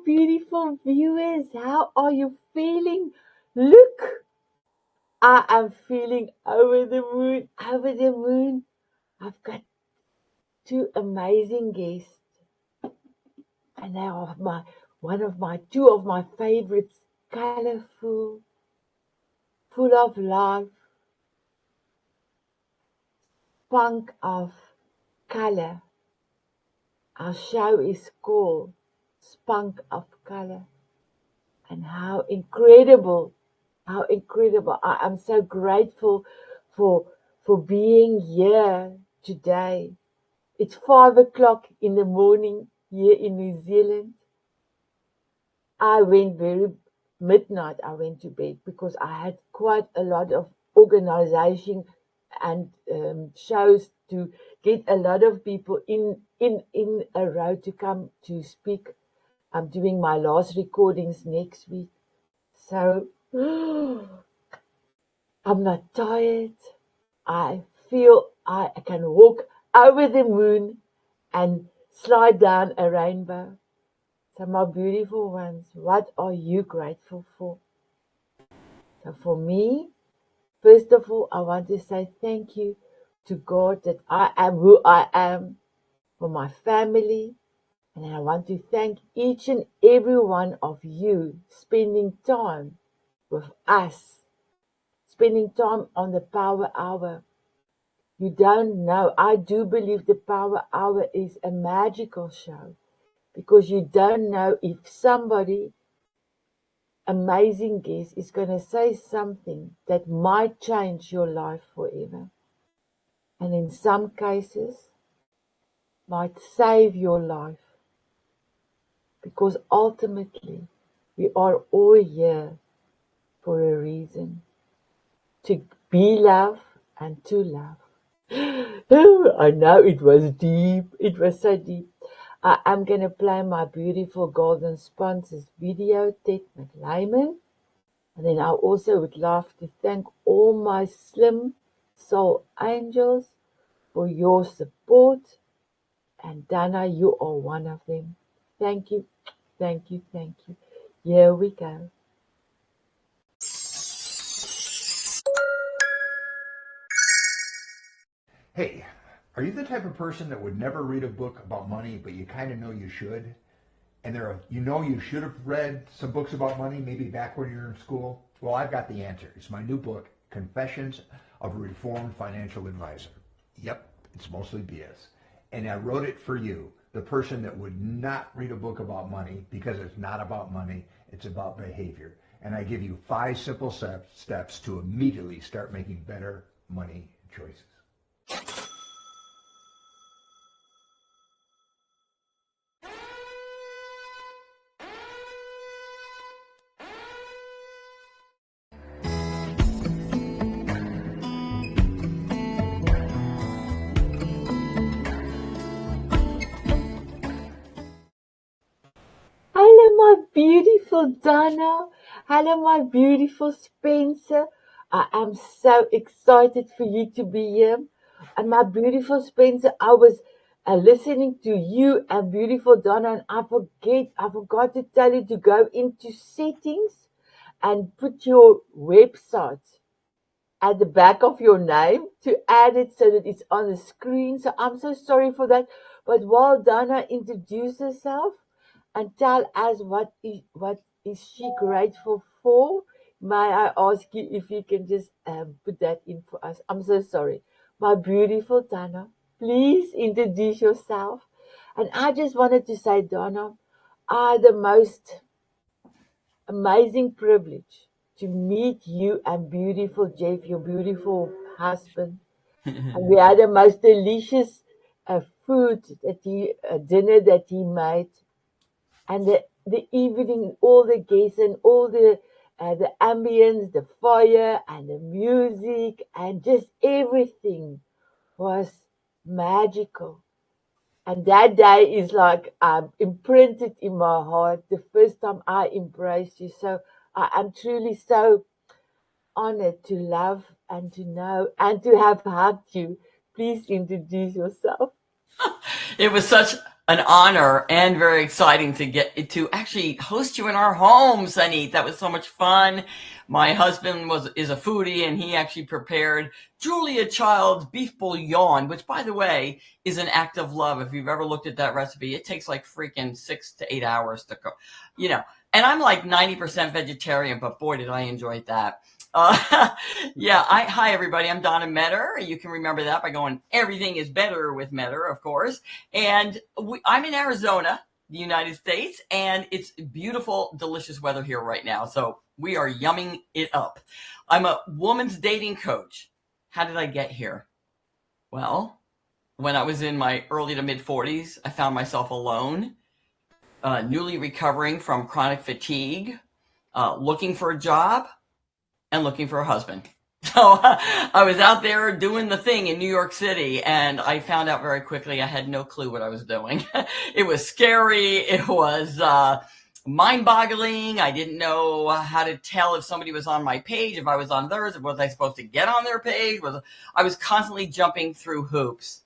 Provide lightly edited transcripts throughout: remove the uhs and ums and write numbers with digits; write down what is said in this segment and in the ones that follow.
beautiful viewers. How are you feeling? Look, I am feeling over the moon, over the moon. I've got two amazing guests, and they are two of my favorites, colorful, full of life, spunk of color. Our show is called Spunk of Color. And how incredible, how incredible. I am so grateful for being here today. It's 5 o'clock in the morning here in New Zealand. I went midnight I went to bed because I had quite a lot of organization and shows to get a lot of people in a row to come to speak. I'm doing my last recordings next week. So I'm not tired. I feel I can walk over the moon and slide down a rainbow. So my beautiful ones, what are you grateful for? So for me, first of all, I want to say thank you to God that I am who I am, for my family, and I want to thank each and every one of you spending time with us, spending time on the Power Hour. You don't know, I do believe the Power Hour is a magical show because you don't know if somebody, amazing guest, is going to say something that might change your life forever. And in some cases, might save your life. Because ultimately, we are all here for a reason. To be love and to love. Oh, I know it was deep. It was so deep. I am going to play my beautiful golden sponsors video, Ted McLayman. And then I also would love to thank all my slim soul angels for your support. And DonnA, you are one of them. Thank you, thank you, thank you. Here we go. Hey, are you the type of person that would never read a book about money, but you kind of know you should? And you should have read some books about money, maybe back when you were in school? Well, I've got the answer. It's my new book, Confessions of a Reformed Financial Advisor. Yep, it's mostly BS. And I wrote it for you, the person that would not read a book about money because it's not about money, it's about behavior. And I give you 5 simple steps to immediately start making better money choices. Hello, my beautiful DonnA. Hello, my beautiful Spencer. I am so excited for you to be here. And my beautiful Spencer, I was listening to you and beautiful DonnA, and I forgot to tell you to go into settings and put your website at the back of your name to add it so that it's on the screen. So I'm so sorry for that. But while DonnA introduces herself and tell us what is she grateful for, may I ask you if you can just put that in for us? I'm so sorry. My beautiful DonnA, please introduce yourself. And I just wanted to say, DonnA, I had the most amazing privilege to meet you and beautiful Jeff, your beautiful husband. And we had the most delicious food dinner that he made. And the evening, all the guests and all the ambience, the fire and the music and just everything was magical. And that day is like imprinted in my heart the first time I embraced you. So I am truly so honored to love and to know and to have hugged you. Please introduce yourself. It was such an honor and very exciting to get to actually host you in our home, Sanet. That was so much fun. My husband is a foodie, and he actually prepared Julia Child's beef bouillon, which, by the way, is an act of love. If you've ever looked at that recipe, it takes like freaking 6 to 8 hours to cook. You know, and I'm like 90% vegetarian, but boy, did I enjoy that. Yeah. Hi everybody. I'm DonnA Meador. You can remember that by going, everything is better with Meador, of course. And I'm in Arizona, the United States, and it's beautiful, delicious weather here right now. So we are yumming it up. I'm a woman's dating coach. How did I get here? Well, when I was in my early to mid 40s, I found myself alone, newly recovering from chronic fatigue, looking for a job and looking for a husband. So I was out there doing the thing in New York City, and I found out very quickly I had no clue what I was doing. It was scary. It was mind-boggling. I didn't know how to tell if somebody was on my page, if I was on theirs, was I supposed to get on their page? I was constantly jumping through hoops.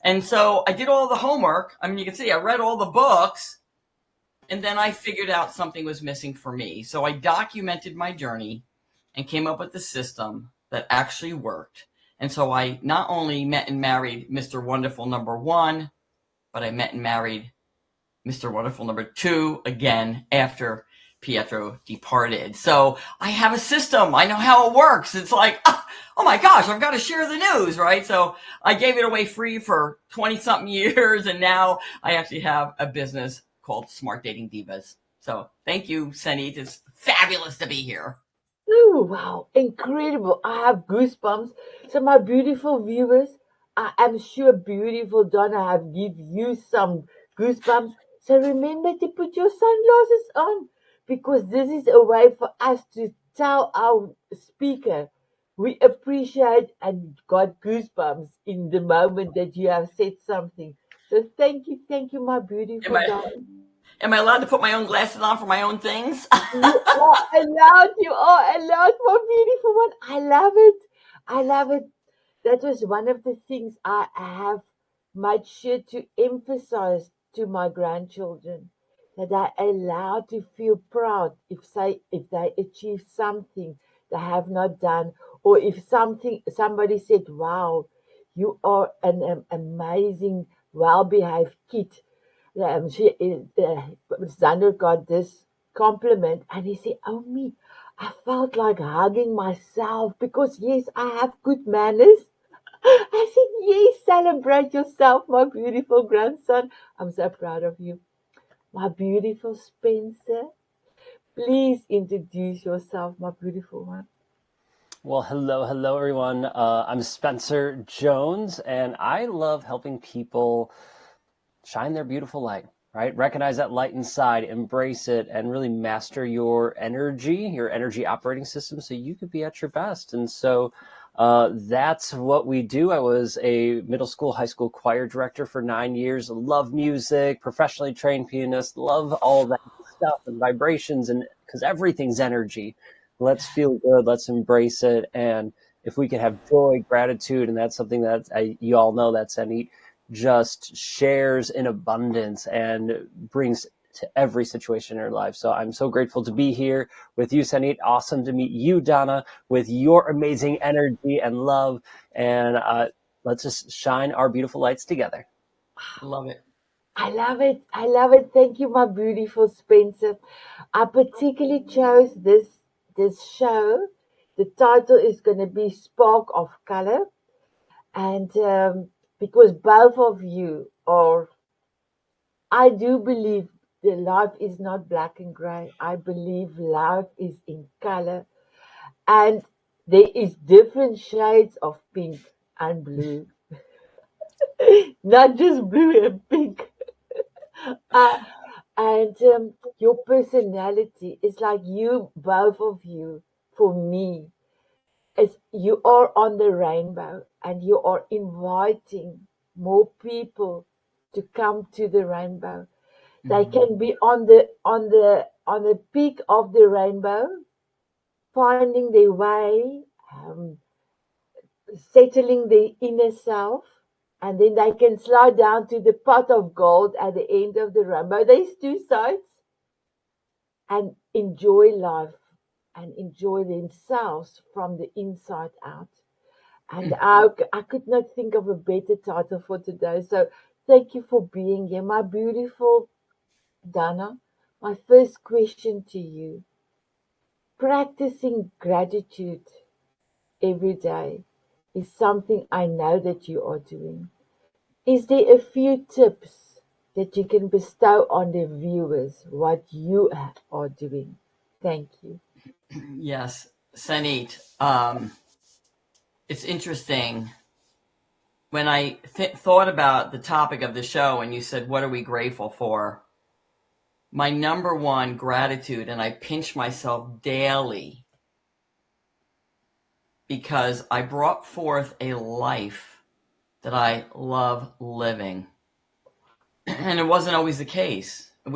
And so I did all the homework. I mean, you can see I read all the books, and then I figured out something was missing for me. So I documented my journey and came up with a system that actually worked. And so I not only met and married Mr. Wonderful number 1, but I met and married Mr. Wonderful number 2 again after Pietro departed. So I have a system. I know how it works. It's like, oh my gosh, I've got to share the news, right? So I gave it away free for 20 something years. And now I actually have a business called Smart Dating Divas. So thank you, Sanet. It's fabulous to be here. Oh, wow, incredible. I have goosebumps. So, my beautiful viewers, I am sure beautiful Donna have give you some goosebumps. So, remember to put your sunglasses on because this is a way for us to tell our speaker we appreciate and got goosebumps in the moment that you have said something. So, thank you, my Am beautiful I, Donna. am I allowed to put my own glasses on for my own things? You are allowed, my beautiful one. I love it. I love it. That was one of the things I have made sure to emphasize to my grandchildren that I allow to feel proud if they achieve something they have not done, or if somebody said, "Wow, you are an amazing, well-behaved kid." Xander got this compliment and he said, "Oh, me, I felt like hugging myself because, yes, I have good manners." I said, "Yes, celebrate yourself, my beautiful grandson. I'm so proud of you." My beautiful Spencer, please introduce yourself, my beautiful one. Well, hello, everyone. I'm Spencer Jones, and I love helping people shine their beautiful light, right? Recognize that light inside, embrace it, and really master your energy operating system so you could be at your best. And so that's what we do. I was a middle school, high school choir director for 9 years, love music, professionally trained pianist, love all that stuff and vibrations, and because everything's energy. Let's feel good. Let's embrace it. And if we can have joy, gratitude, and that's something that you all know that's Sanet just shares in abundance and brings to every situation in our life. So I'm so grateful to be here with you, Sanet. Awesome to meet you, Donna, with your amazing energy and love. And let's just shine our beautiful lights together. Love it. I love it. I love it. Thank you, my beautiful Spencer. I particularly chose this show. The title is going to be Spark of Color, and because both of you are, I do believe the life is not black and gray. I believe life is in color, and there is different shades of pink and blue, not just blue and pink. Uh, and your personality is like you, both of you, for me, is you are on the rainbow and you are inviting more people to come to the rainbow. They Mm-hmm. can be on the peak of the rainbow, finding their way, settling their inner self, and then they can slide down to the pot of gold at the end of the rainbow. There's two sides, and enjoy life and enjoy themselves from the inside out. And I could not think of a better title for today. So thank you for being here, my beautiful DonnA. My first question to you: practicing gratitude every day is something I know that you are doing. Is there a few tips that you can bestow on the viewers what you are doing? Thank you. Yes, Sanet. It's interesting. When I thought about the topic of the show and you said, what are we grateful for? My number one gratitude, and I pinch myself daily because I brought forth a life that I love living. And it wasn't always the case. And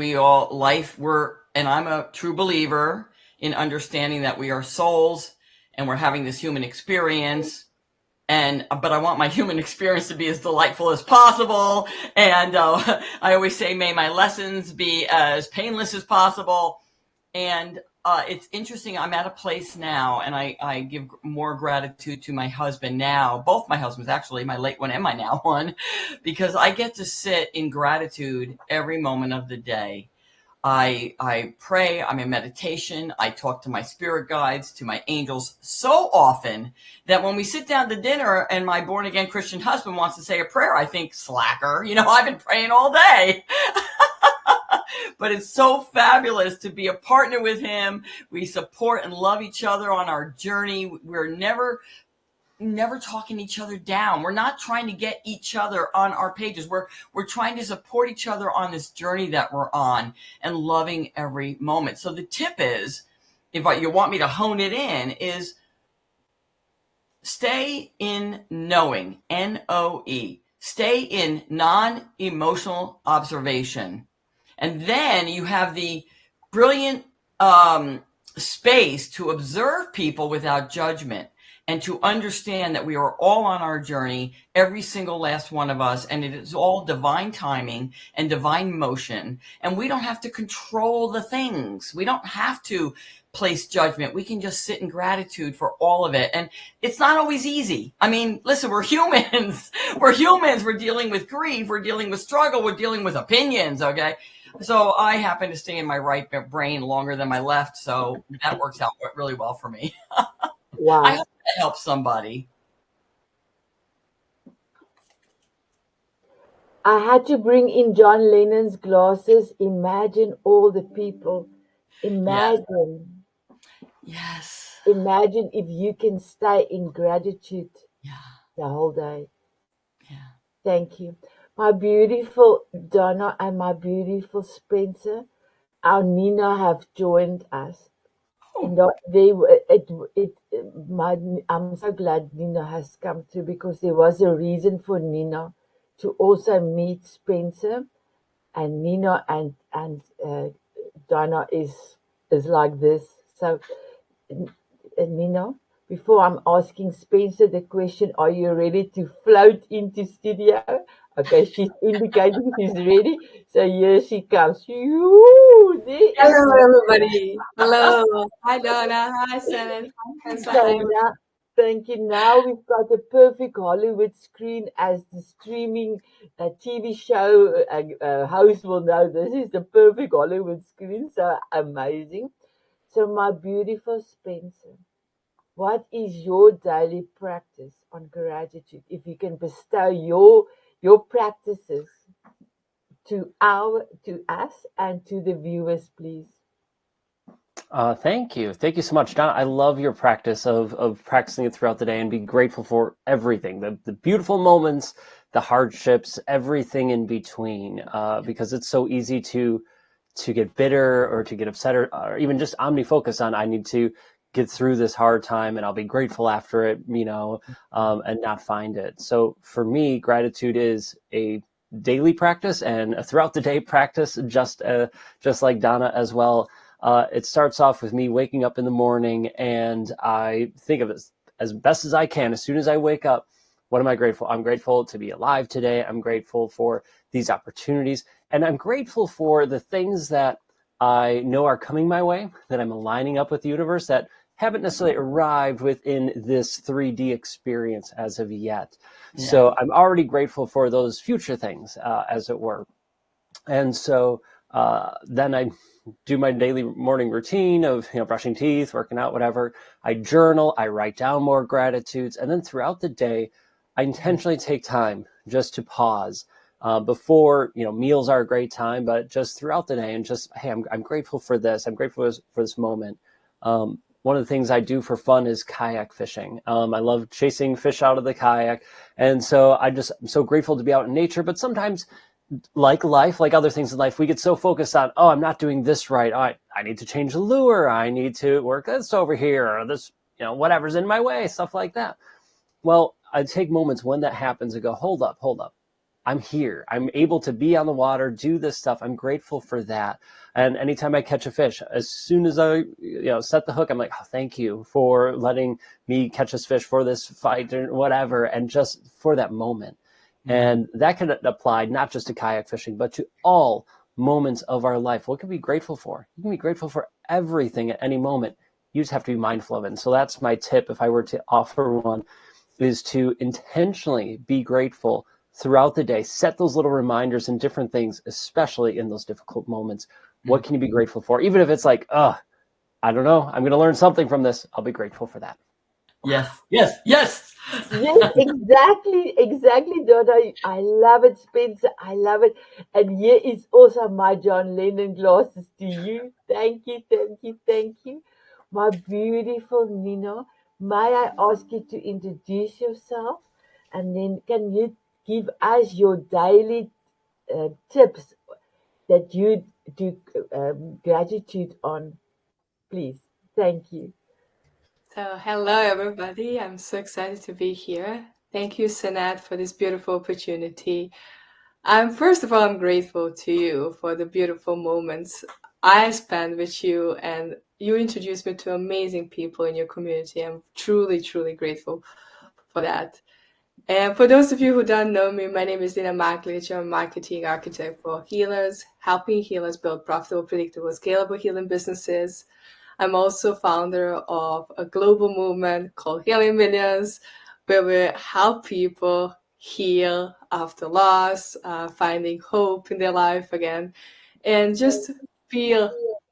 I'm a true believer in understanding that we are souls and we're having this human experience. But I want my human experience to be as delightful as possible. And I always say, may my lessons be as painless as possible. And it's interesting. I'm at a place now, and I give more gratitude to my husband now, both my husbands, actually, my late one and my now one, because I get to sit in gratitude every moment of the day. I pray, I'm in meditation, I talk to my spirit guides, to my angels so often that when we sit down to dinner and my born again Christian husband wants to say a prayer, I think, slacker, I've been praying all day. But it's so fabulous to be a partner with him. We support and love each other on our journey. We're never talking each other down. We're not trying to get each other on our pages. We're trying to support each other on this journey that we're on and loving every moment. So the tip is, if you want me to hone it in, is stay in knowing, N-O-E. Stay in non-emotional observation. And then you have the brilliant space to observe people without judgment and to understand that we are all on our journey, every single last one of us, and it is all divine timing and divine motion. And we don't have to control the things. We don't have to place judgment. We can just sit in gratitude for all of it. And it's not always easy. I mean, listen, we're humans. We're humans. We're dealing with grief. We're dealing with struggle. We're dealing with opinions, okay? So I happen to stay in my right brain longer than my left, so that works out really well for me. Wow. I hope that helps somebody. I had to bring in John Lennon's glasses. Imagine all the people. Imagine. Yes. Imagine if you can stay in gratitude the whole day. Yeah. Thank you. My beautiful DonnA and my beautiful Spencer, our Nina have joined us. I'm so glad Nina has come through, because there was a reason for Nina to also meet Spencer, and Nina and DonnA is like this. So Nina, before I'm asking Spencer the question, are you ready to float into studio? Okay, she's indicating she's ready. So here she comes. Hello, everybody. Hello. Hi, DonnA. Hi, Sanet. So now, thank you. Now we've got a perfect Hollywood screen, as the streaming TV show host will know. This is the perfect Hollywood screen. So amazing. So my beautiful Spencer, what is your daily practice on gratitude? If you can bestow your practices to us and to the viewers, please. Thank you. Thank you so much, Don. I love your practice of practicing it throughout the day and be grateful for everything, the beautiful moments, the hardships, everything in between, because it's so easy to get bitter or to get upset or even just omnifocus on, I need to get through this hard time and I'll be grateful after it, and not find it. So for me, gratitude is a daily practice and a throughout the day practice, just like DonnA as well. It starts off with me waking up in the morning, and I think of it as best as I can. As soon as I wake up, What am I grateful? I'm grateful to be alive today. I'm grateful for these opportunities. And I'm grateful for the things that I know are coming my way, that I'm aligning up with the universe, that haven't necessarily arrived within this 3D experience as of yet. Yeah. So I'm already grateful for those future things, as it were. And so then I do my daily morning routine of, brushing teeth, working out, whatever. I journal, I write down more gratitudes. And then throughout the day, I intentionally take time just to pause. Before, meals are a great time, but just throughout the day and just, hey, I'm grateful for this. I'm grateful for this moment. One of the things I do for fun is kayak fishing. I love chasing fish out of the kayak. And so I'm so grateful to be out in nature. But sometimes, like life, like other things in life, we get so focused on, oh, I'm not doing this right. Oh, I need to change the lure. I need to work this over here, or this, whatever's in my way, stuff like that. Well, I take moments when that happens and go, hold up. I'm here. I'm able to be on the water, do this stuff. I'm grateful for that. And anytime I catch a fish, as soon as I, set the hook, I'm like, oh, thank you for letting me catch this fish for this fight or whatever. And just for that moment. And that can apply not just to kayak fishing, but to all moments of our life. What can we be grateful for? You can be grateful for everything at any moment. You just have to be mindful of it. And so that's my tip, if I were to offer one, is to intentionally be grateful throughout the day. Set those little reminders and different things, especially in those difficult moments. What can you be grateful for? Even if it's like, I don't know, I'm going to learn something from this. I'll be grateful for that. Yes. Yes, exactly, Donna. I love it, Spencer. I love it. And here is also my John Lennon glasses to you. Thank you. My beautiful Nina, may I ask you to introduce yourself? And then can you give us your daily tips that you do gratitude on, please? Thank you. So, hello everybody. I'm so excited to be here. Thank you, Sanet, for this beautiful opportunity. First of all, I'm grateful to you for the beautiful moments I spent with you, and you introduced me to amazing people in your community. I'm truly, truly grateful for that. And for those of you who don't know me, my name is DonnA Maglic. I'm a marketing architect for healers, helping healers build profitable, predictable, scalable healing businesses. I'm also founder of a global movement called Healing Millions, where we help people heal after loss, finding hope in their life again, and just feel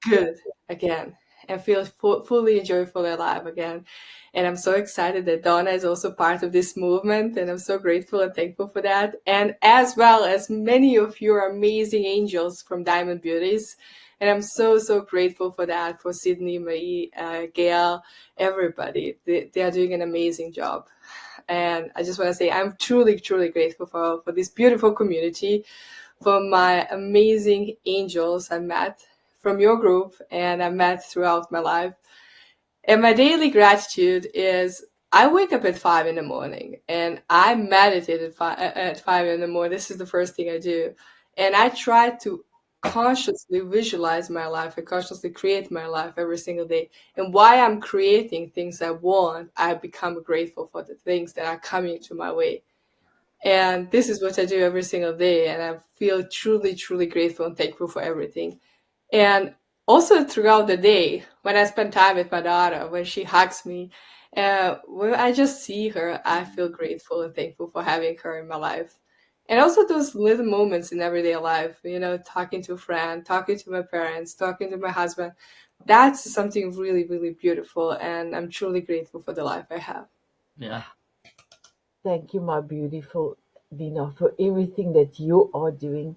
good again and feel fully joyful alive again. And I'm so excited that DonnA is also part of this movement, and I'm so grateful and thankful for that. And as well as many of your amazing angels from Diamond Beauties. And I'm so, so grateful for that, for Sydney, Marie, Gail, everybody. They are doing an amazing job. And I just want to say I'm truly, truly grateful for this beautiful community, for my amazing angels I met from your group and I met throughout my life. And my daily gratitude is I wake up at 5 in the morning and I meditate at 5 in the morning. This is the first thing I do. And I try to consciously visualize my life. I consciously create my life every single day. And while I'm creating things I want, I become grateful for the things that are coming to my way. And this is what I do every single day. And I feel truly, truly grateful and thankful for everything. And also throughout the day, when I spend time with my daughter, when she hugs me, when I just see her, I feel grateful and thankful for having her in my life. And also those little moments in everyday life, talking to a friend, talking to my parents, talking to my husband. That's something really, really beautiful. And I'm truly grateful for the life I have. Yeah. Thank you, my beautiful Dina, for everything that you are doing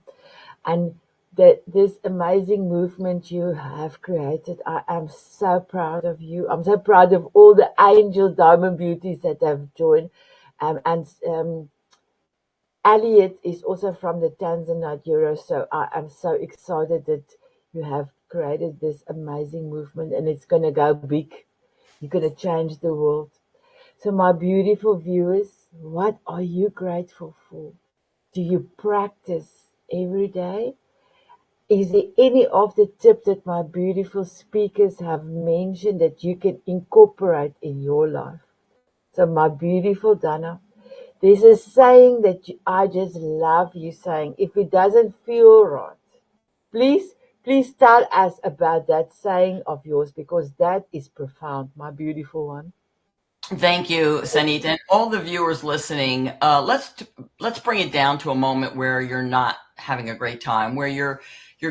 and that this amazing movement you have created. I am so proud of you. I'm so proud of all the angel diamond beauties that have joined. And Elliot is also from the Tanzania, so I am so excited that you have created this amazing movement and it's going to go big. You're going to change the world. So my beautiful viewers, what are you grateful for? Do you practice every day? Is there any of the tips that my beautiful speakers have mentioned that you can incorporate in your life? So my beautiful Donna, There's a saying that I just love you saying, if it doesn't feel right, please, please tell us about that saying of yours because that is profound, my beautiful one. Thank you, Sanet, and all the viewers listening. Let's bring it down to a moment where you're not having a great time, where you're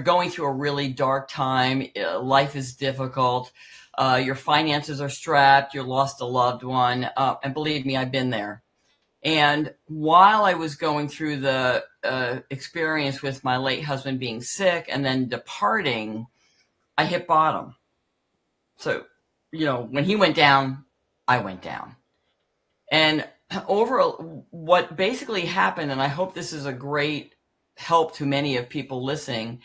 going through a really dark time. Life is difficult. Your finances are strapped. You lost a loved one, and believe me, I've been there. And while I was going through the experience with my late husband being sick and then departing, I hit bottom. So, when he went down, I went down. And what basically happened, and I hope this is a great help to many of people listening,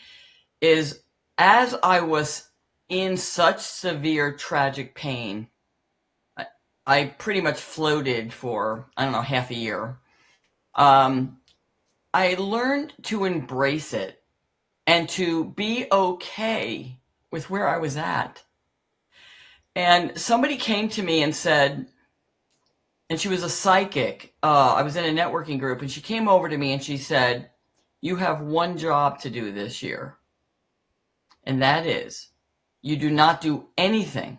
is as I was in such severe tragic pain, I pretty much floated for, I don't know, half a year. I learned to embrace it and to be okay with where I was at. And somebody came to me and said, and she was a psychic. I was in a networking group, and she came over to me and she said, you have one job to do this year. And that is, you do not do anything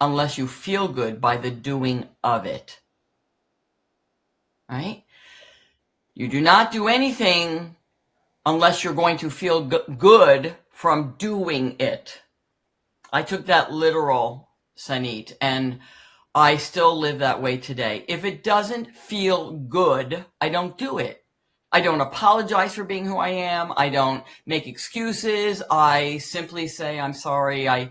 unless you feel good by the doing of it. Right? You do not do anything unless you're going to feel good from doing it. I took that literal, Sanet, and I still live that way today. If it doesn't feel good, I don't do it. I don't apologize for being who I am. I don't make excuses. I simply say, I'm sorry. I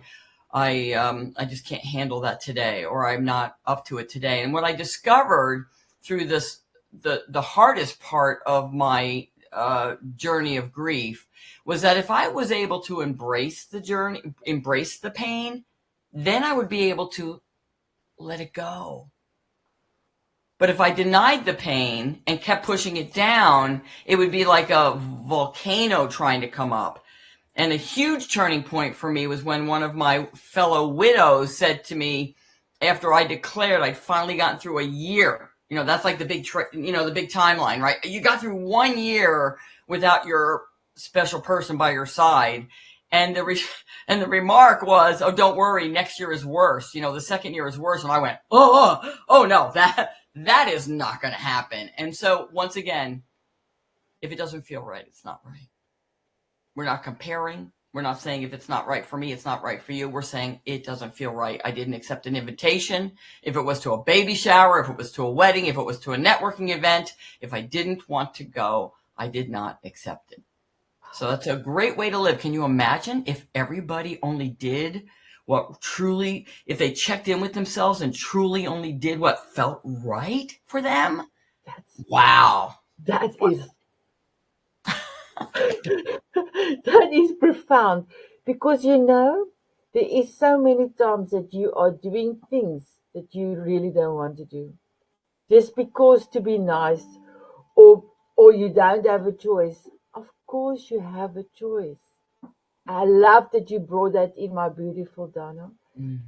just can't handle that today, or I'm not up to it today. And what I discovered through this, the hardest part of my journey of grief was that if I was able to embrace the journey, embrace the pain, then I would be able to let it go. But if I denied the pain and kept pushing it down, it would be like a volcano trying to come up. And a huge turning point for me was when one of my fellow widows said to me, after I declared I'd finally gotten through a year, that's like the big, the big timeline, right? You got through 1 year without your special person by your side. And the remark was, oh, don't worry, next year is worse. The second year is worse. And I went, oh no, that is not going to happen. And so once again, if it doesn't feel right, it's not right. We're not comparing. We're not saying if it's not right for me, it's not right for you. We're saying it doesn't feel right. I didn't accept an invitation. If it was to a baby shower, if it was to a wedding, if it was to a networking event, if I didn't want to go, I did not accept it. So that's a great way to live. Can you imagine if everybody only did what truly, if they checked in with themselves and truly only did what felt right for them? Wow. That is profound because there is so many times that you are doing things that you really don't want to do just because to be nice or you don't have a choice. Of course you have a choice. I love that you brought that in, my beautiful DonnA,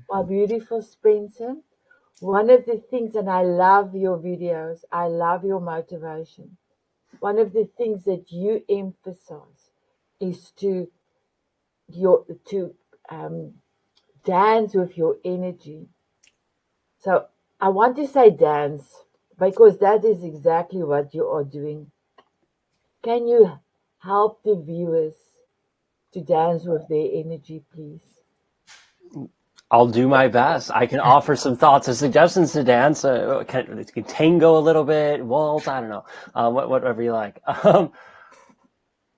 my beautiful Spencer. One of the things, and I love your videos, I love your motivation. One of the things that you emphasize is to dance with your energy. So I want to say dance because that is exactly what you are doing. Can you help the viewers to dance with their energy, please? I'll do my best. I can offer some thoughts and suggestions to dance. Can tango a little bit, waltz, I don't know, whatever you like.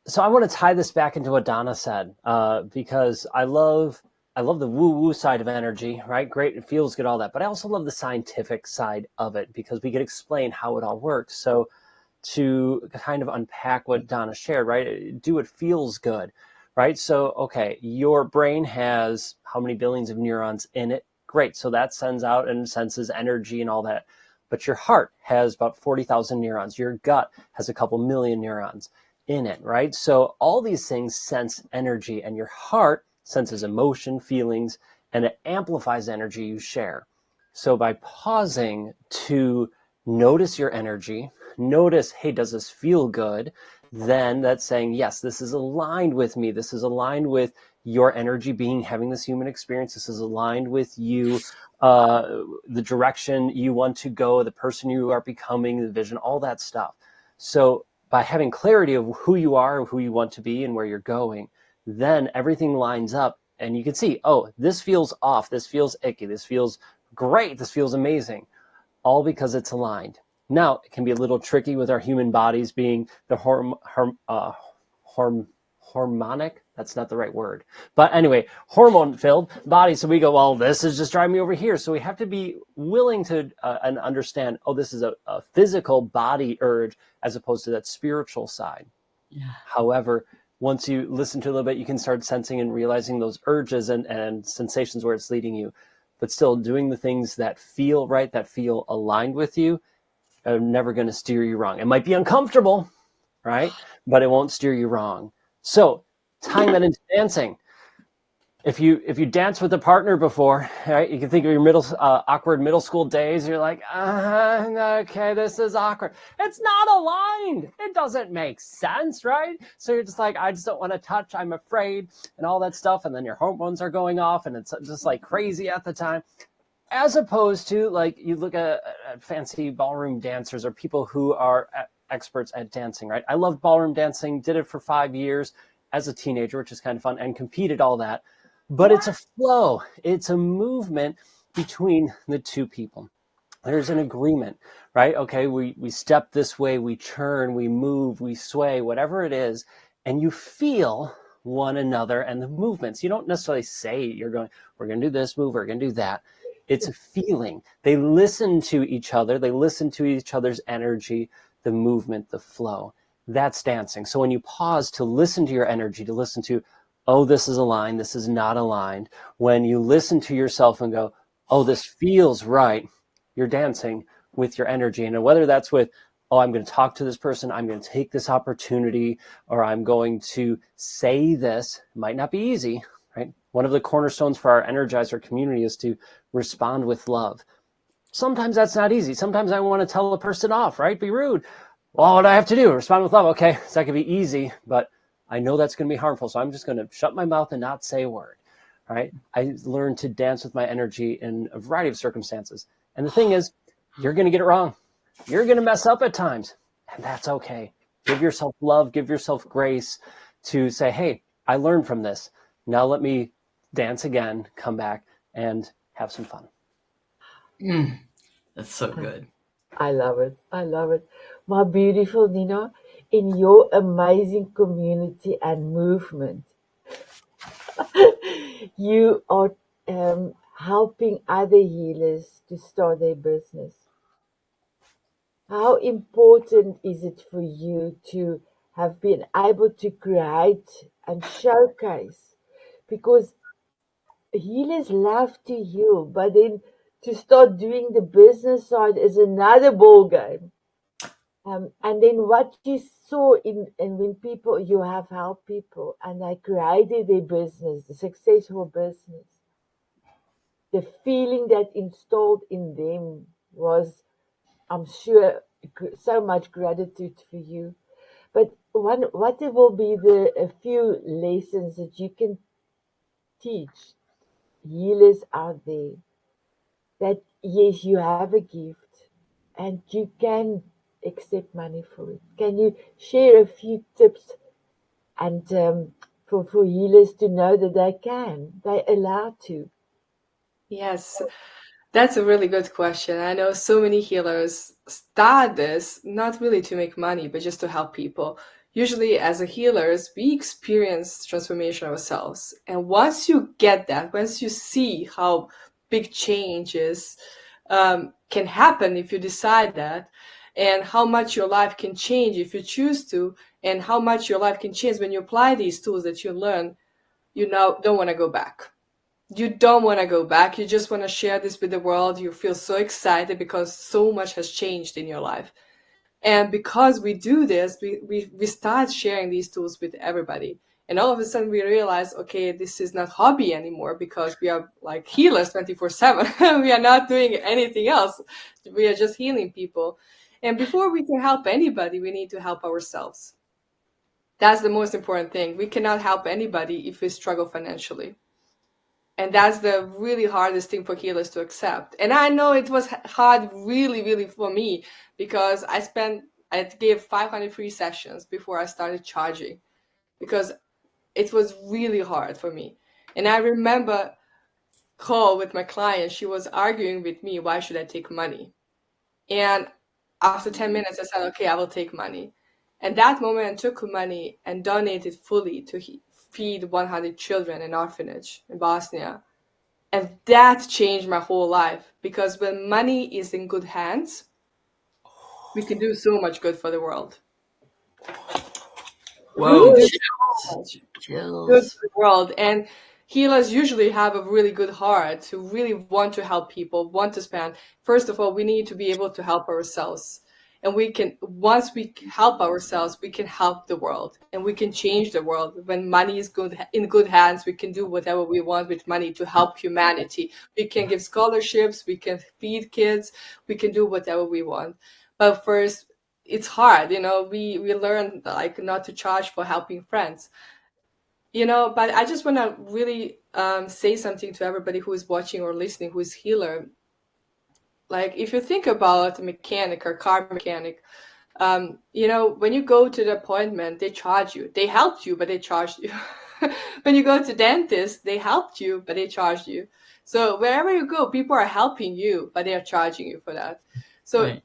So I want to tie this back into what DonnA said, because I love the woo-woo side of energy, right? Great, it feels good, all that. But I also love the scientific side of it because we can explain how it all works. So to kind of unpack what DonnA shared, right? Do it feels good, right? So, okay, your brain has how many billions of neurons in it? Great. So that sends out and senses energy and all that. But your heart has about 40,000 neurons. Your gut has a couple million neurons in it, right? So all these things sense energy, and your heart senses emotion, feelings, and it amplifies energy you share. So by pausing to notice your energy, notice, hey, does this feel good? Then that's saying, yes, this is aligned with me. This is aligned with your energy being having this human experience. This is aligned with you, the direction you want to go, the person you are becoming, the vision, all that stuff. So by having clarity of who you are, who you want to be, and where you're going, then everything lines up and you can see, oh, this feels off. This feels icky. This feels great. This feels amazing. All because it's aligned. Now, it can be a little tricky with our human bodies being the hormonic, that's not the right word. But anyway, hormone-filled body. So we go, well, this is just driving me over here. So we have to be willing to and understand, oh, this is a physical body urge as opposed to that spiritual side. Yeah. However, once you listen to a little bit, you can start sensing and realizing those urges and sensations where it's leading you. But still doing the things that feel right, that feel aligned with you, are never going to steer you wrong. It might be uncomfortable, right? But it won't steer you wrong. So tying that into dancing, if you dance with a partner before, right, you can think of your awkward middle school days. You're like, okay, this is awkward. It's not aligned. It doesn't make sense, right? So you're just like, I just don't want to touch. I'm afraid, and all that stuff. And then your hormones are going off, and it's just like crazy at the time. As opposed to, like, you look at fancy ballroom dancers or people who are experts at dancing, right? I loved ballroom dancing, did it for 5 years as a teenager, which is kind of fun, and competed all that. But it's a flow. It's a movement between the two people. There's an agreement, right? Okay, we step this way, we turn, we move, we sway, whatever it is, and you feel one another and the movements. You don't necessarily say we're going to do this move, we're going to do that. It's a feeling. They listen to each other. They listen to each other's energy, the movement, the flow. That's dancing. So when you pause to listen to your energy, to listen to, oh, this is aligned, this is not aligned. When you listen to yourself and go, oh, this feels right, you're dancing with your energy. And whether that's with, oh, I'm going to talk to this person, I'm going to take this opportunity, or I'm going to say this, it might not be easy, right? One of the cornerstones for our Energizer community is to respond with love. Sometimes that's not easy. Sometimes I want to tell a person off, right? Be rude. Well, what do I have to do? Respond with love. Okay, so that could be easy, but I know that's going to be harmful. So I'm just going to shut my mouth and not say a word, right? I learned to dance with my energy in a variety of circumstances. And the thing is, you're going to get it wrong. You're going to mess up at times, and that's okay. Give yourself love, give yourself grace to say, hey, I learned from this. Now let me dance again, come back, and have some fun. That's so good. I love it. I love it. My beautiful Nina, in your amazing community and movement, you are helping other healers to start their business. How important is it for you to have been able to create and showcase? Because healers love to heal, but then to start doing the business side is another ball game. And then what you saw and when people, you have helped people and they created their business, a successful business, the feeling that installed in them was, I'm sure, so much gratitude for you. But what will be a few lessons that you can teach healers out there, that yes, you have a gift and you can accept money for it? Can you share a few tips and for healers to know that they're allowed to? Yes, that's a really good question. I know so many healers start this not really to make money, but just to help people. Usually, as a healers, we experience transformation ourselves. And once you get that, once you see how big changes can happen if you decide that, and how much your life can change if you choose to, and how much your life can change when you apply these tools that you learn, you now don't want to go back. You don't want to go back. You just want to share this with the world. You feel so excited because so much has changed in your life. And because we do this, we start sharing these tools with everybody. And all of a sudden we realize, okay, this is not hobby anymore, because we are like healers 24/7. We are not doing anything else. We are just healing people. And before we can help anybody, we need to help ourselves. That's the most important thing. We cannot help anybody if we struggle financially. And that's the really hardest thing for healers to accept. And I know it was hard, really, really, for me, because I gave 500 free sessions before I started charging, because it was really hard for me. And I remember call with my client, she was arguing with me, why should I take money? And after 10 minutes, I said, okay, I will take money. And that moment, I took money and donated fully to feed 100 children in orphanage in Bosnia. And that changed my whole life, because when money is in good hands, we can do so much good for the world. Whoa, We can do so much good chills. for the world. And healers usually have a really good heart to really want to help people, want to spend. First of all, we need to be able to help ourselves. And once we help ourselves, we can help the world, and we can change the world. When money is in good hands, we can do whatever we want with money to help humanity. We can give scholarships, we can feed kids, we can do whatever we want. But first, it's hard, we learn like not to charge for helping friends. But I just want to really say something to everybody who is watching or listening, who is healer. Like, if you think about a mechanic or car mechanic, when you go to the appointment, they charge you. They helped you, but they charged you. When you go to dentist, they helped you, but they charged you. So wherever you go, people are helping you, but they are charging you for that. So Right.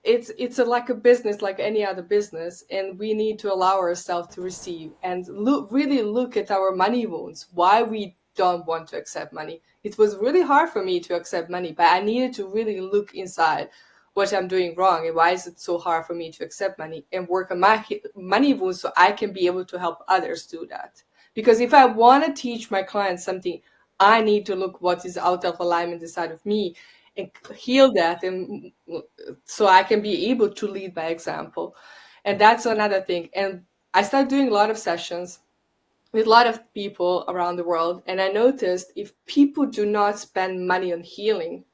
it's like a business, like any other business, and we need to allow ourselves to receive and really look at our money wounds, why we don't want to accept money. It was really hard for me to accept money, but I needed to really look inside what I'm doing wrong and why is it so hard for me to accept money, and work on my money wounds so I can be able to help others do that. Because if I want to teach my clients something, I need to look what is out of alignment inside of me and heal that, and so I can be able to lead by example. And that's another thing. And I started doing a lot of sessions with a lot of people around the world, and I noticed if people do not spend money on healing,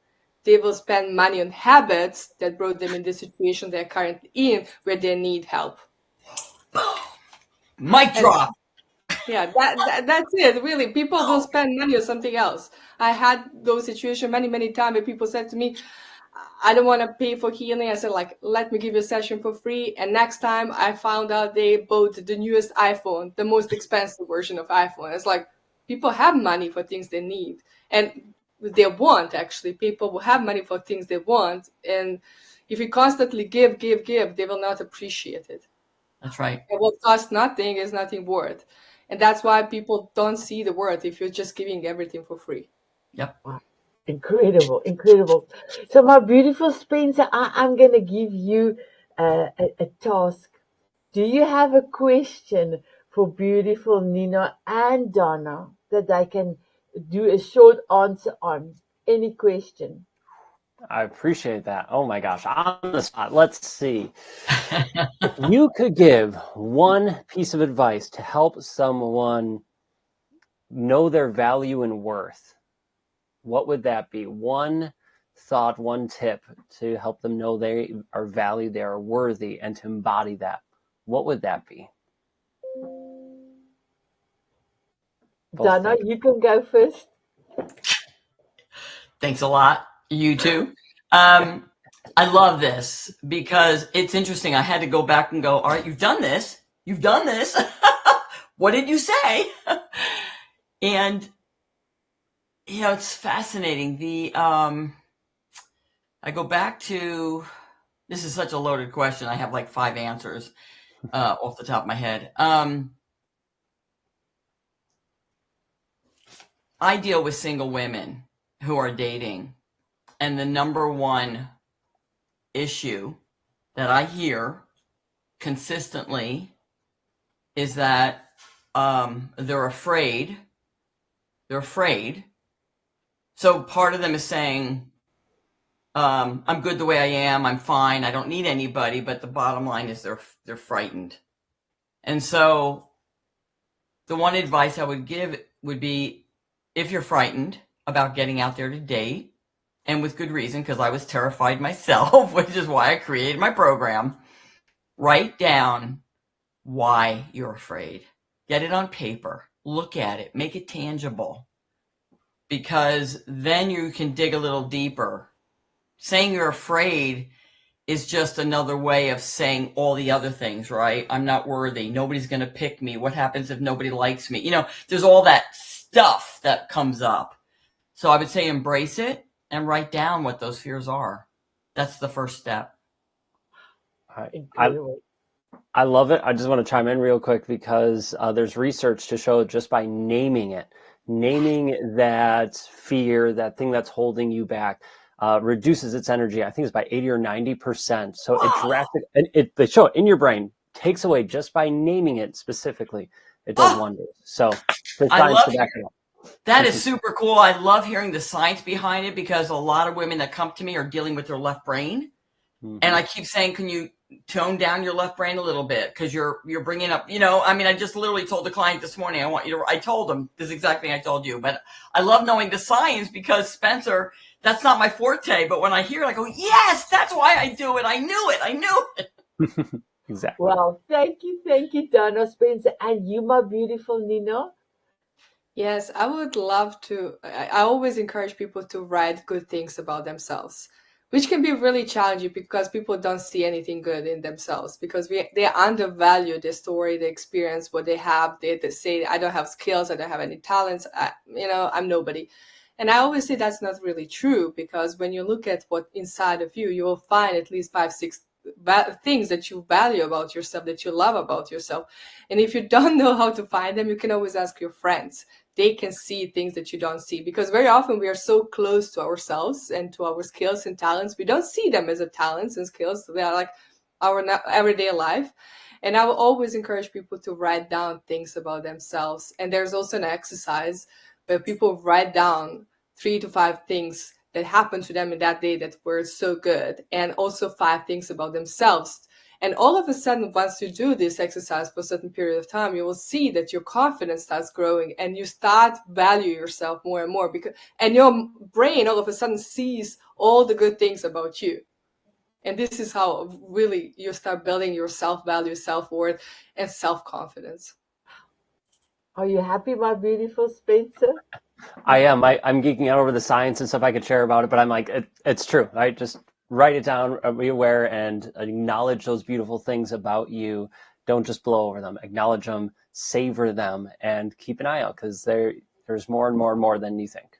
they will spend money on habits that brought them in the situation they're currently in, where they need help. Mic And drop. yeah, that's it. Really, people will spend money on something else. I had those situations many times where people said to me, I don't want to pay for healing. I said, like, let me give you a session for free. And next time I found out they bought the newest iPhone, the most expensive version of iPhone. It's like, people have money for things they need. And they want, actually. People will have money for things they want. And if you constantly give, they will not appreciate it. That's right. And what costs nothing is nothing worth. And that's why people don't see the worth if you're just giving everything for free. Yep. Incredible. So, my beautiful Spencer, I'm going to give you a task. Do you have a question for beautiful Nina and Donna that I can do a short answer on? Any question? I appreciate that. Oh my gosh, on the spot. Let's see. If you could give one piece of advice to help someone know their value and worth, what would that be? One thought, one tip to help them know they are valued, they are worthy, and to embody that. What would that be? Donna, you can go first. Thanks a lot. You too. I love this because it's interesting. I had to go back and go, all right, you've done this. You've done this. What did you say? And, it's fascinating. I go back to, this is such a loaded question. I have like 5 answers off the top of my head. I deal with single women who are dating, and the number one issue that I hear consistently is that they're afraid. They're afraid. So part of them is saying, I'm good the way I am. I'm fine. I don't need anybody. But the bottom line is they're frightened. And so the one advice I would give would be, if you're frightened about getting out there to date, and with good reason, because I was terrified myself, which is why I created my program, write down why you're afraid. Get it on paper. Look at it. Make it tangible. Because then you can dig a little deeper. Saying you're afraid is just another way of saying all the other things, right? I'm not worthy. Nobody's going to pick me. What happens if nobody likes me? There's all that stuff that comes up. So I would say embrace it and write down what those fears are. That's the first step. I love it. I just want to chime in real quick because there's research to show just by naming that fear, that thing that's holding you back, reduces its energy. I think it's by 80 or 90%. So they show it in your brain, takes away just by naming it specifically. It does wonders. So there's science to back it up. That is super cool. I love hearing the science behind it because a lot of women that come to me are dealing with their left brain. Mm-hmm. And I keep saying, can you tone down your left brain a little bit? Because you're bringing up, I just literally told the client this morning, I told them this exact thing I told you. But I love knowing the science because, Spencer, that's not my forte. But when I hear it, I go, yes, that's why I do it. I knew it. Exactly. Well, thank you, DonnA, Spencer. And you, my beautiful Nina? Yes, I would love to. I always encourage people to write good things about themselves, which can be really challenging because people don't see anything good in themselves because they undervalue their story, the experience, what they have. They say, I don't have skills, I don't have any talents, I'm nobody. And I always say that's not really true because when you look at what inside of you, you will find at least 5, 6 things that you value about yourself, that you love about yourself. And if you don't know how to find them, you can always ask your friends. They can see things that you don't see because very often we are so close to ourselves and to our skills and talents. We don't see them as a talents and skills. They are like our everyday life. And I will always encourage people to write down things about themselves. And there's also an exercise where people write down 3 to 5 things that happened to them in that day that were so good, and also 5 things about themselves. And all of a sudden, once you do this exercise for a certain period of time, you will see that your confidence starts growing and you start value yourself more and more and your brain all of a sudden sees all the good things about you. And this is how really you start building your self-value, self-worth, and self-confidence. Are you happy, my beautiful Spencer? I am. I'm geeking out over the science and stuff I could share about it, but I'm like, it's true, right? Just write it down, be aware, and acknowledge those beautiful things about you. Don't just blow over them. Acknowledge them, savor them, and keep an eye out because there's more and more and more than you think.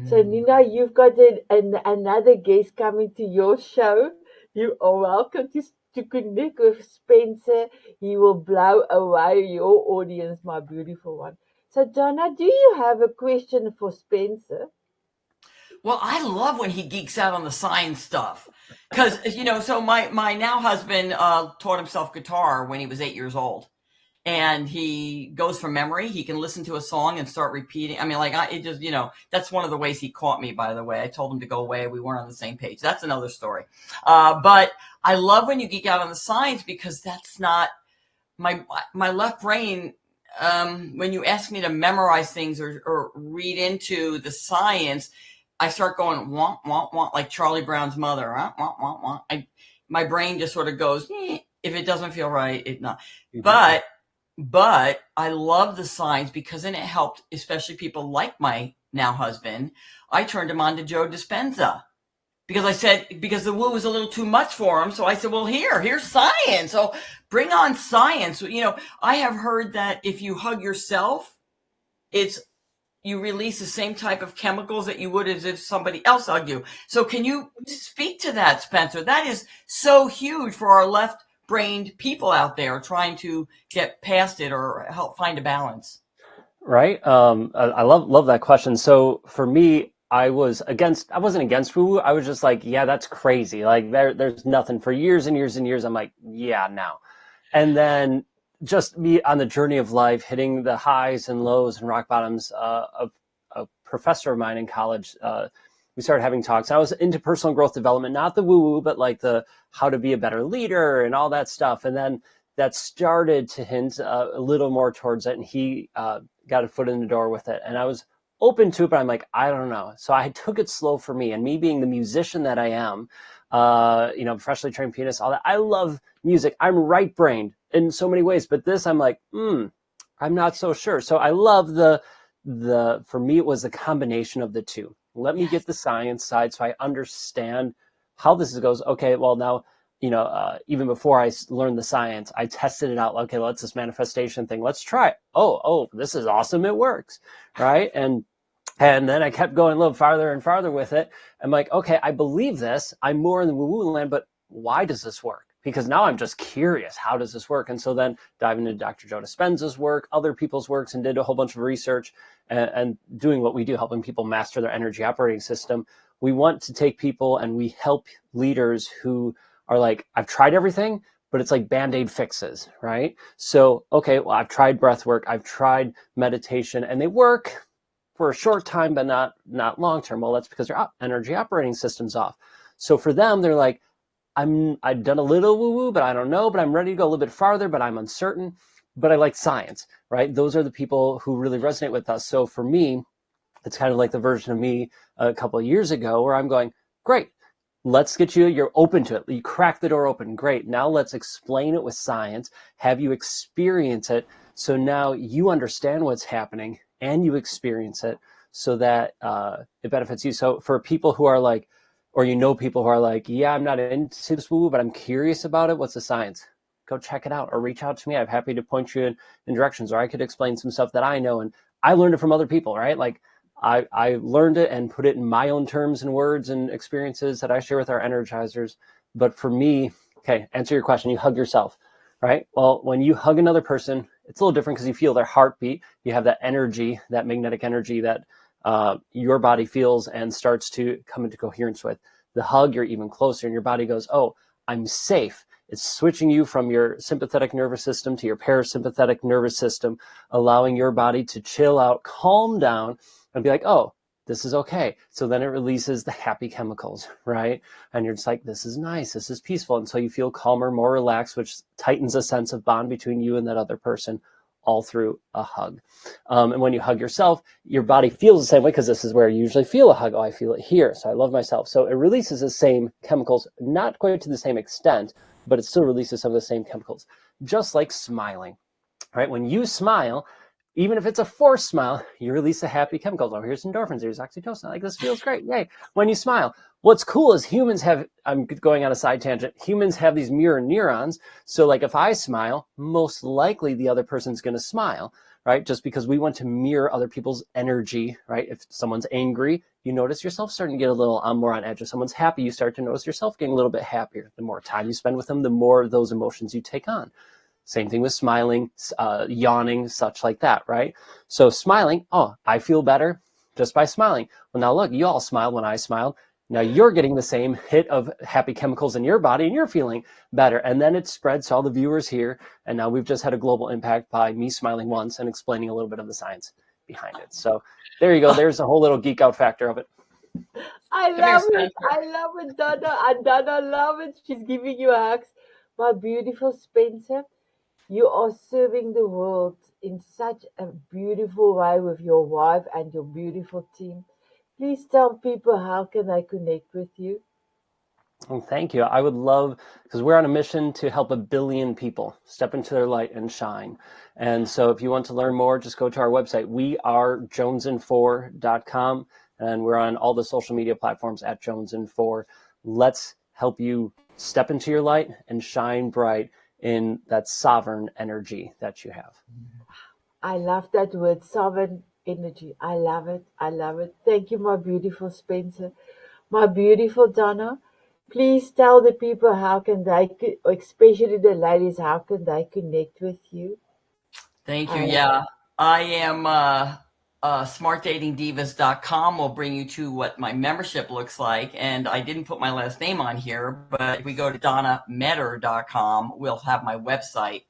So, Nina, you've got another guest coming to your show. You are welcome to connect with Spencer. He will blow away your audience, my beautiful one. So, DonnA, do you have a question for Spencer? Well, I love when he geeks out on the science stuff because, so my now husband taught himself guitar when he was 8 years old, and he goes from memory. He can listen to a song and start repeating. That's one of the ways he caught me, by the way. I told him to go away. We weren't on the same page. That's another story. But I love when you geek out on the science because that's not my left brain. When you ask me to memorize things or read into the science, I start going, wah, wah, wah, like Charlie Brown's mother. Wah, wah, wah, wah. My brain just sort of goes, if it doesn't feel right, it not. Mm-hmm. But I love the science because then it helped, especially people like my now husband. I turned him on to Joe Dispenza because the woo was a little too much for him. So I said, well, here's science. So bring on science. I have heard that if you hug yourself, you release the same type of chemicals that you would as if somebody else hugged you. So can you speak to that, Spencer? That is so huge for our left-brained people out there trying to get past it or help find a balance. Right. I love that question. So for me, I wasn't against woo-woo. I was just like, yeah, that's crazy. Like there's nothing for years and years and years. I'm like, yeah, now. And then just me on the journey of life, hitting the highs and lows and rock bottoms. A professor of mine in college, we started having talks. I was into personal growth development, not the woo-woo, but like the how to be a better leader and all that stuff. And then that started to hint a little more towards it, and he got a foot in the door with it, and I was open to it, but I'm like, I don't know. So I took it slow for me, and me being the musician that I am, professionally trained pianist, all that. I love music. I'm right-brained in so many ways, but this, I'm like, I'm not so sure. So I love for me, it was the combination of the two. Let me get the science side so I understand how this goes. Okay, well now, even before I learned the science, I tested it out. Okay, let's this manifestation thing. Let's try it. Oh, this is awesome. It works, right? And then I kept going a little farther and farther with it. I'm like, okay, I believe this. I'm more in the woo-woo land, but why does this work? Because now I'm just curious, how does this work? And so then diving into Dr. Joe Dispenza's work, other people's works, and did a whole bunch of research and doing what we do, helping people master their energy operating system. We want to take people and we help leaders who are like, I've tried everything, but it's like Band-Aid fixes, right? So, okay, well, I've tried breath work, I've tried meditation, and they work for a short time, but not long term. Well, that's because their energy operating system's off. So for them, they're like, I've done a little woo-woo, but I don't know, but I'm ready to go a little bit farther, but I'm uncertain, but I like science, right? Those are the people who really resonate with us. So for me, it's kind of like the version of me a couple of years ago where I'm going, great, let's get you're open to it. You crack the door open. Great. Now let's explain it with science, have you experience it. So now you understand what's happening and you experience it so that it benefits you. So for people who are like, or people who are like, yeah, I'm not into this woo, but I'm curious about it. What's the science? Go check it out or reach out to me. I'm happy to point you in directions, or I could explain some stuff that I know. And I learned it from other people, right? Like I learned it and put it in my own terms and words and experiences that I share with our energizers. But for me, okay, answer your question. You hug yourself, right? Well, when you hug another person, it's a little different because you feel their heartbeat. You have that energy, that magnetic energy that your body feels and starts to come into coherence with. The hug, you're even closer, and your body goes, oh, I'm safe. It's switching you from your sympathetic nervous system to your parasympathetic nervous system, allowing your body to chill out, calm down, and be like, oh, this is okay. So then it releases the happy chemicals, right? And you're just like, this is nice, this is peaceful. And so you feel calmer, more relaxed, which tightens a sense of bond between you and that other person, all through a hug. And when you hug yourself, your body feels the same way, because this is where you usually feel a hug. Oh, I feel it here, so I love myself. So it releases the same chemicals, not quite to the same extent, but it still releases some of the same chemicals, just like smiling, right? When you smile, even if it's a forced smile, you release the happy chemicals. Oh, here's endorphins, here's oxytocin. Like, this feels great. Yay. When you smile, what's cool is humans have, I'm going on a side tangent, humans have these mirror neurons. So like if I smile, most likely the other person's going to smile, right? Just because we want to mirror other people's energy, right? If someone's angry, you notice yourself starting to get a little more on edge. If someone's happy, you start to notice yourself getting a little bit happier. The more time you spend with them, the more of those emotions you take on. Same thing with smiling, yawning, such like that, right? So smiling, oh, I feel better just by smiling. Well, now look, you all smiled when I smiled. Now you're getting the same hit of happy chemicals in your body and you're feeling better. And then it spreads to all the viewers here. And now we've just had a global impact by me smiling once and explaining a little bit of the science behind it. So there you go. There's a whole little geek out factor of it. I love it. I love it, Donna. And Donna love it. She's giving you hugs. My beautiful Spencer, you are serving the world in such a beautiful way with your wife and your beautiful team. Please tell people how can I connect with you. Well, thank you. I would love, because we're on a mission to help 1 billion people step into their light and shine. And so if you want to learn more, just go to our website, wearejonesin4.com, and we're on all the social media platforms at Jonesin4. Let's help you step into your light and shine bright in that sovereign energy that you have. I love that word, sovereign energy. I love it. I love it. Thank you, my beautiful Spencer. My beautiful Donna, please tell the people how can they, especially the ladies, how can they connect with you? Thank you. Yeah, I am smartdatingdivas.com will bring you to what my membership looks like. And I didn't put my last name on here, but if we go to DonnA Meador.com, we'll have my website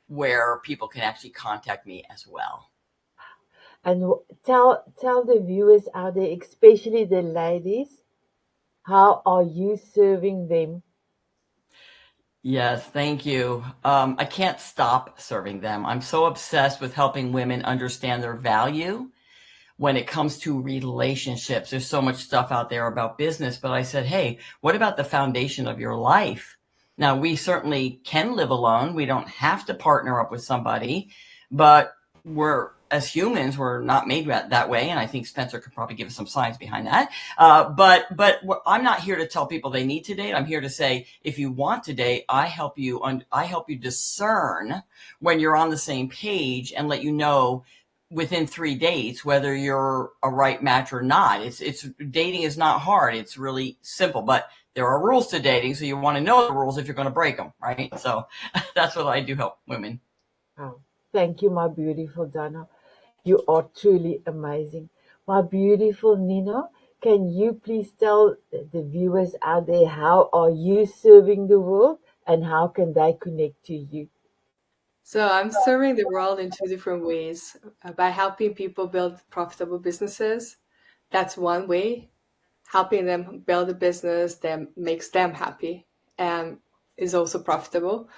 where people can actually contact me as well. And tell the viewers out there, especially the ladies, how are you serving them? Yes, thank you. I can't stop serving them. I'm so obsessed with helping women understand their value when it comes to relationships. There's so much stuff out there about business, but I said, hey, what about the foundation of your life? Now, we certainly can live alone. We don't have to partner up with somebody, but as humans, we're not made that way. And I think Spencer could probably give us some science behind that. But I'm not here to tell people they need to date. I'm here to say, if you want to date, I help you discern when you're on the same page and let you know within 3 dates whether you're a right match or not. It's dating is not hard. It's really simple, but there are rules to dating, so you want to know the rules if you're going to break them, right? So that's what I do help women. Oh, thank you, my beautiful Donna. You are truly amazing. My beautiful Nina, can you please tell the viewers out there how are you serving the world and how can they connect to you? So I'm serving the world in two different ways by helping people build profitable businesses. That's one way. Helping them build a business that makes them happy and is also profitable.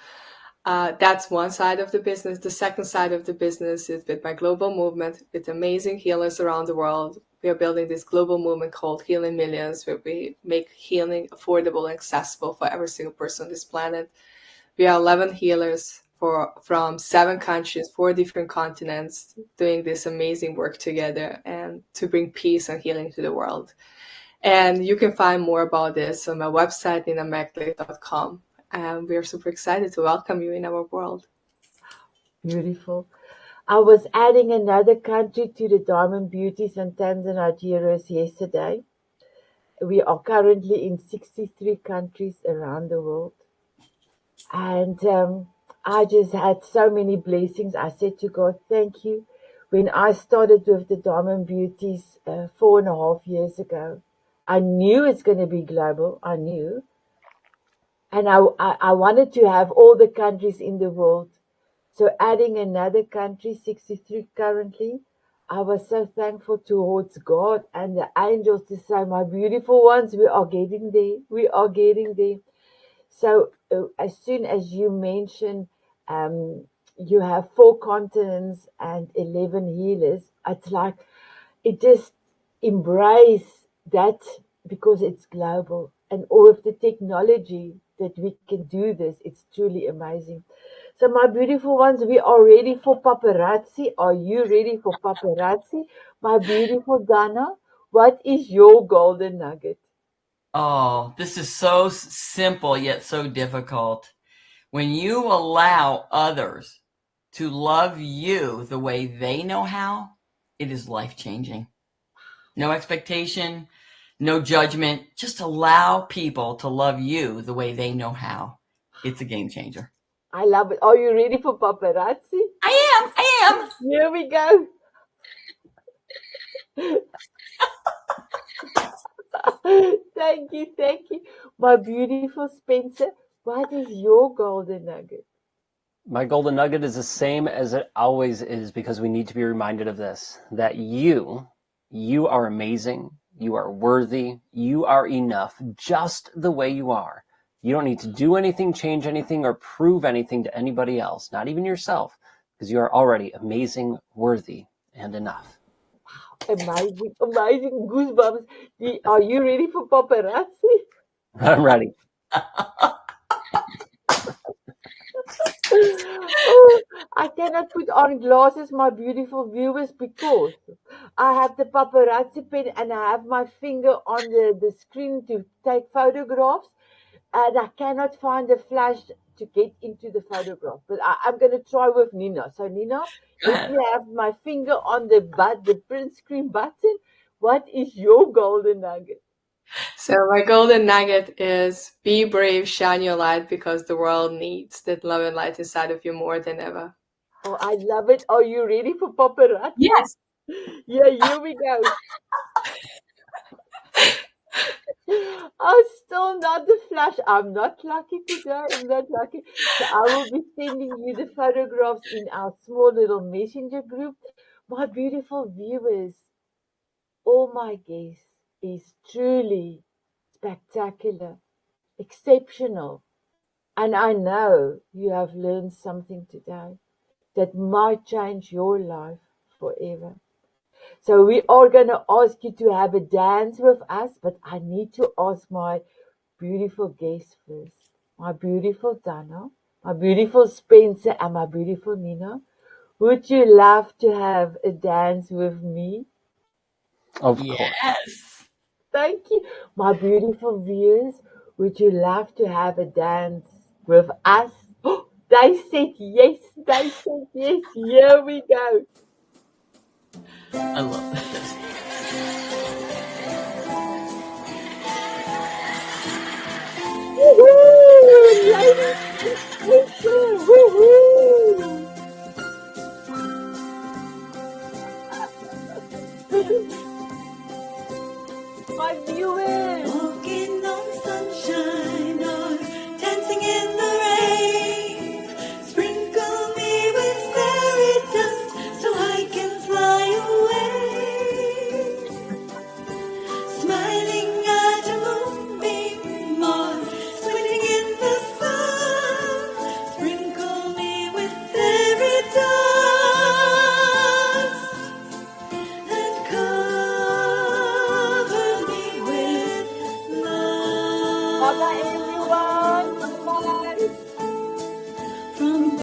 That's one side of the business. The second side of the business is with my global movement with amazing healers around the world. We are building this global movement called Healing Millions, where we make healing affordable and accessible for every single person on this planet. We are 11 healers from 7 countries, 4 different continents, doing this amazing work together and to bring peace and healing to the world. And you can find more about this on my website, ninameglic.com. And we're super excited to welcome you in our world. Beautiful. I was adding another country to the Diamond Beauties and Tanzania Heroes yesterday. We are currently in 63 countries around the world. And I just had so many blessings. I said to God, thank you. When I started with the Diamond Beauties 4.5 years ago, I knew it's going to be global. I knew. And I wanted to have all the countries in the world. So adding another country, 63 currently, I was so thankful towards God and the angels to say, my beautiful ones, we are getting there. We are getting there. So as soon as you mention you have 4 continents and 11 healers, it's like it just embrace that because it's global and all of the technology that we can do this. It's truly amazing. So my beautiful ones, we are ready for paparazzi. Are you ready for paparazzi? My beautiful Dana, what is your golden nugget? Oh, this is so simple yet so difficult. When you allow others to love you the way they know how, it is life-changing. No expectation, no judgment. Just allow people to love you the way they know how. It's a game changer. I love it. Are you ready for paparazzi? I am. Here we go. Thank you. My beautiful Spencer, what is your golden nugget? My golden nugget is the same as it always is because we need to be reminded of this, that you are amazing, you are worthy, you are enough just the way you are. You don't need to do anything, change anything, or prove anything to anybody else, not even yourself, because you are already amazing, worthy, and enough. Amazing, amazing goosebumps. Are you ready for paparazzi? I'm ready. Oh, I cannot put on glasses, my beautiful viewers, because I have the paparazzi pen and I have my finger on the screen to take photographs, and I cannot find the flash to get into the photograph. But I'm going to try with Nina. So, Nina, Go let ahead. me have my finger on the print screen button. What is your golden nugget? So my golden nugget is be brave, shine your light because the world needs that love and light inside of you more than ever. Oh, I love it. Are you ready for paparazzi? Yes. Yeah, here we go. Oh, still not the flash. I'm not lucky today. I'm not lucky. So I will be sending you the photographs in our small little messenger group. My beautiful viewers, all my guests is truly spectacular, exceptional, And I know you have learned something today that might change your life forever. So we are going to ask you to have a dance with us, but I need to ask my beautiful guests first. My beautiful Donna, my beautiful Spencer, and my beautiful Nina. Would you love to have a dance with me? Of course. Yes. Thank you. My beautiful viewers, would you love to have a dance with us? They said yes. They said yes. Here we go. I love this. Woohoo! Ladies and gentlemen, woohoo! My viewers. Walking on sunshine or dancing in the rain. Sprinkle me with fairy dust so I can fly away. Smiling at a moonbeam or swimming in the sun. Sprinkle me with fairy dust and cover me with love. Bye bye,